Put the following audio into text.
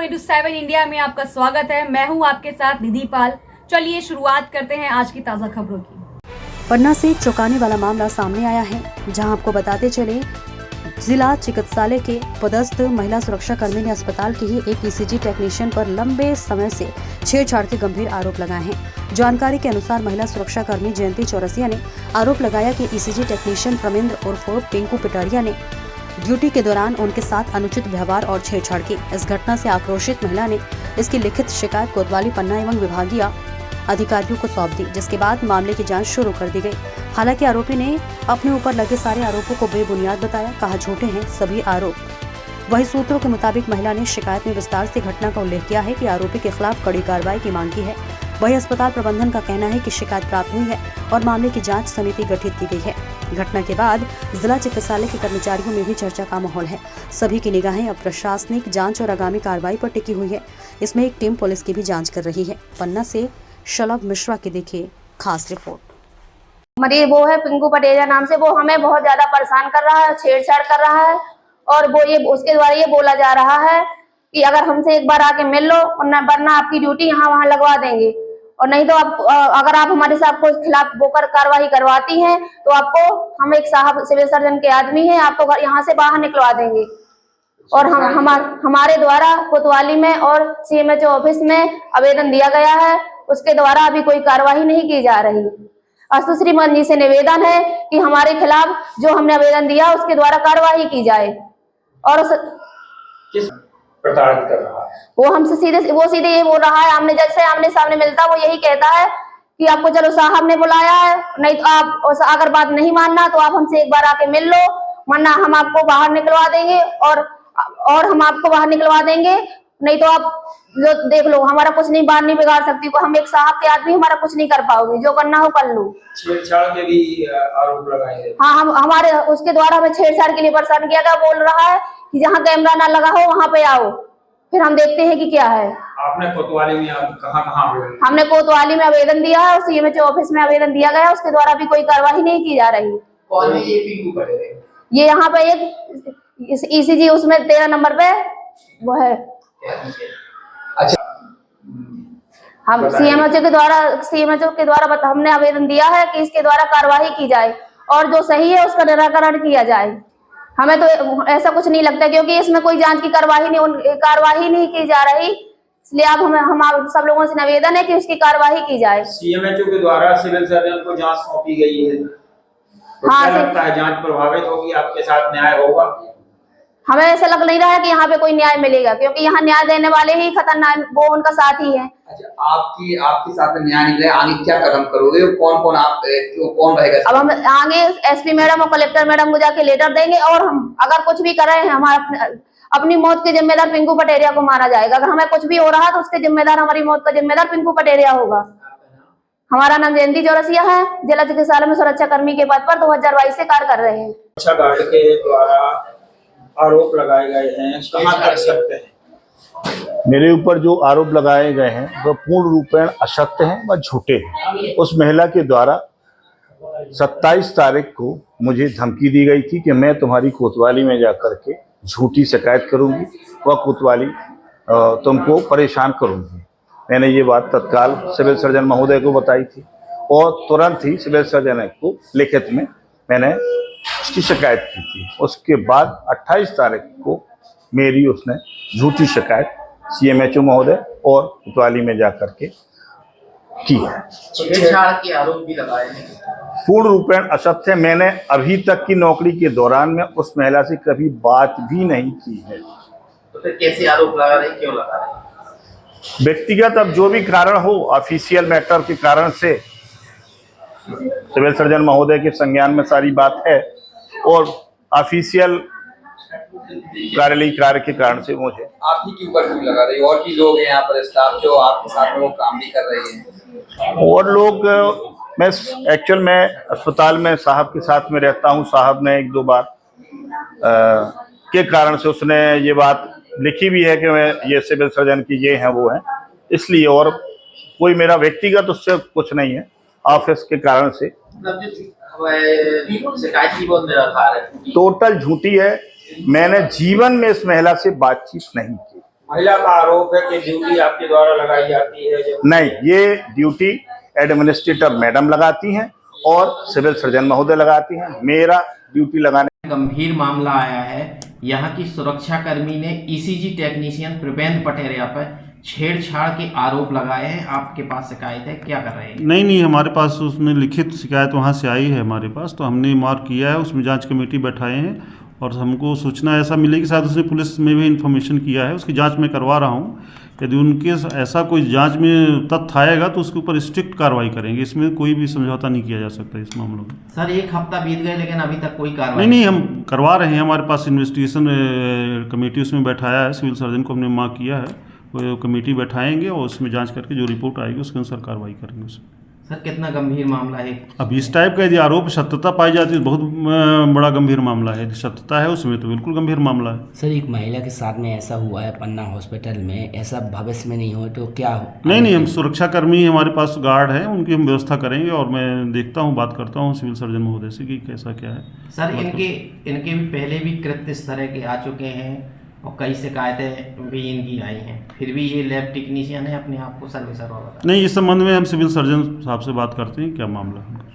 7 India में आपका स्वागत है। मैं हूं आपके साथ निधि पाल। चलिए शुरुआत करते हैं आज की ताज़ा खबरों की। पन्ना से चौंकाने वाला मामला सामने आया है, जहां आपको बताते चले जिला चिकित्सालय के पदस्थ महिला सुरक्षा कर्मी ने अस्पताल के ही एक ईसीजी टेक्नीशियन पर लंबे समय से छेड़छाड़ के गंभीर आरोप लगाए हैं। जानकारी के अनुसार महिला सुरक्षा कर्मी जयंती चौरसिया ने आरोप लगाया कि ईसीजी टेक्नीशियन प्रमिंद्र उर्फ पिंकू पिटारिया ने ड्यूटी के दौरान उनके साथ अनुचित व्यवहार और छेड़छाड़ की। इस घटना से आक्रोशित महिला ने इसकी लिखित शिकायत कोतवाली पन्ना एवं विभागीय अधिकारियों को सौंप दी, जिसके बाद मामले की जांच शुरू कर दी गई। हालांकि आरोपी ने अपने ऊपर लगे सारे आरोपों को बेबुनियाद बताया, कहा झूठे हैं सभी आरोप। वही सूत्रों के मुताबिक महिला ने शिकायत में विस्तार से घटना का उल्लेख किया है कि आरोपी के खिलाफ कड़ी कार्रवाई की मांग की है। वही अस्पताल प्रबंधन का कहना है कि शिकायत प्राप्त हुई है और मामले की जांच समिति गठित की गई है। घटना के बाद जिला चिकित्सालय के कर्मचारियों में भी चर्चा का माहौल है। सभी की निगाहें अब प्रशासनिक जांच और आगामी कार्रवाई पर टिकी हुई है। इसमें एक टीम पुलिस की भी जांच कर रही है। पन्ना से शलभ मिश्रा की देखिए खास रिपोर्ट। हमारी वो है पिंकू पटेरिया नाम से, वो हमें बहुत ज्यादा परेशान कर रहा है, छेड़छाड़ कर रहा है और वो ये उसके द्वारा ये बोला जा रहा है कि अगर हमसे एक बार आके मिल लो वरना आपकी ड्यूटी यहाँ वहाँ लगवा देंगे, और नहीं तो आप अगर आप हमारे साथ को खिलाफ बोकर कार्रवाई करवाती हैं तो आपको हम एक साहब सिविल सर्जन के आदमी हैं, आपको यहाँ से बाहर निकलवा देंगे। और हमारे द्वारा कोतवाली में और सीएमएचओ ऑफिस में आवेदन दिया गया है, उसके द्वारा अभी कोई कार्रवाई नहीं की जा रही। अस्तु श्रीमान जी से निवेदन है कि हमारे खिलाफ जो हमने आवेदन दिया उसके द्वारा कार्रवाई की जाए। और किस प्रताड़ित कर रहा है वो हमसे सीधे ये बोल रहा है, हमने जैसे आमने सामने मिलता वो यही कहता है कि आपको चलो साहब ने बुलाया है, नहीं तो आप अगर बात नहीं मानना तो आप हमसे एक बार आके मिल लो, वरना हम आपको बाहर निकलवा देंगे और हम आपको बाहर निकलवा देंगे, नहीं तो आप जो देख लो हमारा कुछ नहीं बात नहीं बिगाड़ सकती, हम एक साहब के आदमी हमारा कुछ नहीं कर पाओगे, जो करना हो कर लो। छेड़छाड़ के भी आरोप लगाए हैं। हाँ, हम हमारे उसके द्वारा हमें छेड़छाड़ के लिए परेशान किया गया। बोल रहा है कि जहाँ कैमरा ना लगा हो वहां पे आओ, फिर हम देखते हैं कि क्या है। आपने कोतवाली में कहाँ हमने कोतवाली में आवेदन दिया है और सीएमएचओ ऑफिस में आवेदन दिया गया, उसके द्वारा भी कोई कार्रवाई नहीं की जा रही। कौन है ये पिंकू पटेरिया? ये यहाँ पे एक ईसीजी उसमें 13 नंबर पे वो है। अच्छा, हम सीएमएचओ के द्वारा हमने आवेदन दिया है कि इसके द्वारा कार्रवाई की जाए और जो सही है उसका निराकरण किया जाए। हमें तो ऐसा कुछ नहीं लगता क्योंकि इसमें कोई जांच की कार्रवाई नहीं की जा रही, इसलिए अब हम सब लोगों से निवेदन है कि उसकी कार्रवाई की जाए। सीएमएचओ के द्वारा सिविल सर्जन को जांच सौंपी गई है। हाँ, लगता है जांच प्रभावित होगी, आपके साथ न्याय होगा? हमें ऐसा लग नहीं रहा है कि यहाँ पे कोई न्याय मिलेगा, क्योंकि यहाँ न्याय देने वाले ही खतरनाक वो उनका साथ ही है। अच्छा, आपके साथ में न्याय नहीं मिले, आगे क्या कदम करोगे? कौन रहेगा? अब हम आगे एसपी मैडम और कलेक्टर मैडम को जाके लेटर देंगे और हम अगर कुछ भी कर रहे हैं हमारा अपनी मौत के जिम्मेदार पिंकू पटेरिया को मारा जाएगा। अगर हमें कुछ भी हो रहा तो उसके जिम्मेदार हमारी मौत का जिम्मेदार पिंकू पटेरिया होगा। हमारा नाम जयंती चौरसिया है, जिला चिकित्सालय में सुरक्षा कर्मी के पद पर 2022 से कार्य कर रहे हैं। अच्छा, गार्ड के द्वारा आरोप लगाए गए हैं, कहाँ तक सत्य है? मेरे ऊपर जो आरोप लगाए गए हैं वह पूर्ण रूपेण असत्य हैं व झूठे हैं। उस महिला के द्वारा 27 तारीख को मुझे धमकी दी गई थी कि मैं तुम्हारी कोतवाली में जाकर के झूठी शिकायत करूंगी व कोतवाली तुमको परेशान करूंगी। मैंने ये बात तत्काल सिविल सर्जन महोदय को बताई थी और तुरंत ही सिविल सर्जन को लिखित में मैंने उसकी शिकायत की थी। उसके बाद 28 तारीख को मेरी उसने झूठी शिकायत सीएमएचओ महोदय और कोतवाली में जाकर के की है। छेड़छाड़ के आरोप भी लगाए हैं। पूर्ण रूपेण असत्य। मैंने अभी तक की नौकरी के दौरान में उस महिला से कभी बात भी नहीं की है। तो फिर कैसे आरोप लगा रहे, क्यों लगा रहे? व्यक्तिगत अब जो भी कारण हो, ऑफिशियल मैटर के कारण से सिविल सर्जन महोदय के संज्ञान में सारी बात है और ऑफिशियल कार्यालय कार्य के कारण से मुझे आप ही के ऊपर क्यों लगा रही? और भी लोग हैं यहाँ पर स्टाफ जो आपके साथ में वो काम भी कर रहे हैं। और लोग मैं अस्पताल में साहब के साथ में रहता हूँ। साहब ने 1-2 बार के कारण से उसने ये बात लिखी भी है कि मैं ये सिविल सर्जन की ये हैं वो हैं, इसलिए। और कोई मेरा व्यक्तिगत उससे कुछ नहीं है, ऑफिस के कारण से। शिकायत की बहुत निराधार है, टोटल झूठी है। मैंने जीवन में इस महिला से बातचीत नहीं की। महिला का आरोप है कि ड्यूटी आपके द्वारा लगाई जाती है जो नहीं, ये ड्यूटी एडमिनिस्ट्रेटर मैडम लगाती हैं और सिविल सर्जन महोदय लगाती हैं। मेरा ड्यूटी लगाने गंभीर मामला आया है। यहाँ की सुरक्षा कर्मी ने ईसीजी टेक्नीशियन प्रवेंद्र पटेरिया पर छेड़छाड़ के आरोप लगाए हैं। आपके पास शिकायत है, क्या कर रहे हैं? नहीं, हमारे पास उसमें लिखित शिकायत वहाँ से आई है हमारे पास, तो हमने मार्क किया है, उसमें जांच कमेटी बैठाए हैं और हमको सूचना ऐसा मिली कि शायद उसने पुलिस में भी इन्फॉर्मेशन किया है, उसकी जांच मैं करवा रहा हूँ। यदि उनके ऐसा कोई जांच में तथ्य आएगा तो उसके ऊपर स्ट्रिक्ट कार्रवाई करेंगे, इसमें कोई भी समझौता नहीं किया जा सकता इस मामलों में। सर, एक हफ्ता बीत गए लेकिन अभी तक कोई कार्रवाई नहीं, हम करवा रहे हैं। हमारे पास इन्वेस्टिगेशन कमेटी उसमें बैठाया है, सिविल सर्जन को हमने मार्क किया है, वो कमेटी बैठाएंगे और उसमें जांच करके जो रिपोर्ट आएगी उसके अनुसार कार्रवाई करेंगे उसमें। सर, कितना गंभीर मामला है? अब इस टाइप का यदि आरोप सत्यता पाई जाती है तो बहुत बड़ा गंभीर मामला है। यदि सत्यता है उसमें तो बिल्कुल गंभीर मामला है। सर, एक महिला के साथ में ऐसा हुआ है पन्ना हॉस्पिटल में, ऐसा भविष्य में नहीं हो तो क्या हो? नहीं, हम सुरक्षा कर्मी हमारे पास गार्ड हैं, उनकी हम व्यवस्था करेंगे और मैं देखता हूँ, बात करता हूँ सिविल सर्जन महोदय से कि कैसा क्या है। सर, इनके भी पहले भी कृत्य इस तरह के आ चुके हैं और कई शिकायतें भी इनकी आई हैं, फिर भी ये लैब टेक्नीशियन है, अपने आप को सर्विसर बता। नहीं, इस संबंध में हम सिविल सर्जन साहब से बात करते हैं क्या मामला है।